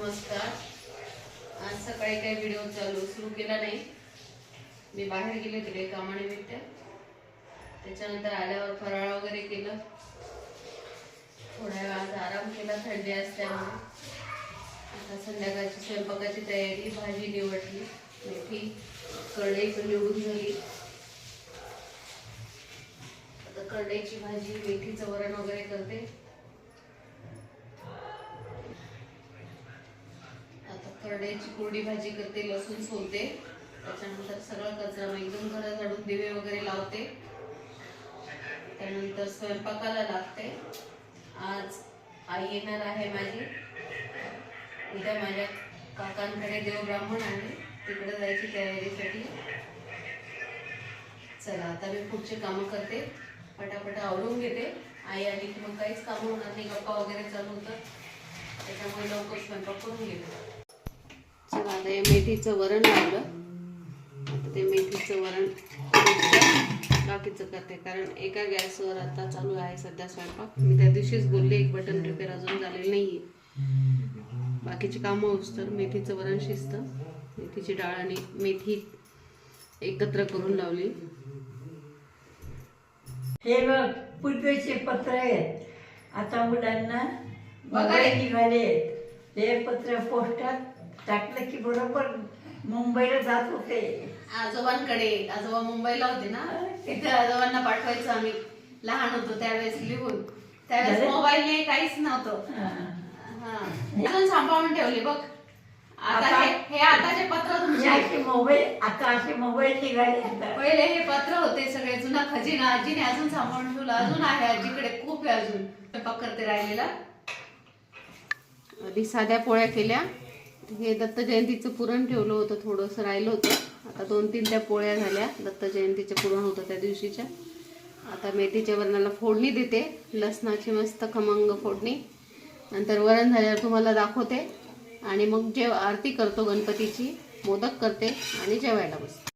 नमस्कार. आज सकाळी काही व्हिडिओ सुरू केला नाही. मी बाहेर गेले होते काही कामानिमित्त. त्याच्यानंतर आल्यावर फराळ वगैरे केलं. थोड्या वेळ आज आराम केला थंडी असल्यामुळे. आता संध्याकाळची स्वयंपाकाची तयारी. भाजी निवडली, मेथी कढई पण निवडून झाली. आता कढईची भाजी, मेथीचं वरण वगैरे करते. करड्याची कोरडी भाजी करते, लसूण सोलते. त्याच्यानंतर सगळा कचरा एकदम घर झाडून दिवे वगैरे लावते. त्यानंतर स्वयंपाकाला लागते. आज आई येणार आहे माझी. उद्या माझ्या काकांकडे देवब्राह्मण आहे, तिकडे जायची तयारीसाठी. चला आता मी पुढचे कामं करते, पटापट आवरून घेते. आई आली की मग काहीच काम होणार नाही, गप्पा वगैरे चालू होतात. त्याच्यामुळे लवकर स्वयंपाक करून घेते. चला आता हे मेथीचं वरण लावलं. आता ते मेथीचं वरण बाकीचं करते, कारण एका गॅसवर आता चालू आहे सध्या स्वयंपाक. मी त्या दिवशीच बोलले एक बटन रिपेअर अजून झालेलं नाहीये. बाकीची कामं होस तर मेथीचं वरण शिजतं. मेथीची डाळ आणि मेथी एकत्र करून लावली. हे बघ पूर्वीचे पत्र आहेत. आता मुलांना बघायला निघाले. हे पत्र पोस्टात टाकलं की बरोबर मुंबईला जात होते. आजोबांकडे. आजोबा मुंबईला होते ना, तिथे आजोबांना पाठवायचं आम्ही. लहान होतो त्यावेळेस लिहून. त्यावेळेस मोबाईल नाही, काहीच नव्हतं. अजून सांभाळून ठेवले बघ. आता हे आताचे पत्र तुमचे मोबाईल. आता असे मोबाईल निघाले. पहिले हे पत्र होते सगळे. जुना खजिना आजीने अजून सांभाळून ठेवला. अजून आहे आजीकडे, खूप आहे अजून. स्वयंपाक करते राहिलेला. आधी साध्या पोळ्या केल्या. हे दत्त जयंतीचं पुरण ठेवलं होतं, थोडंसं राहिलं होतं. आता 2-3 त्या पोळ्या झाल्या. दत्त जयंतीचं पुरण होतं त्या दिवशीच्या. आता मेथीच्या वरणाला फोडणी देते, लसणाची मस्त खमंग फोडणी. नंतर वरण झाल्यावर तुम्हाला दाखवते. आणि मग आरती करतो गणपतीची, मोदक करते आणि जेवायला बसते.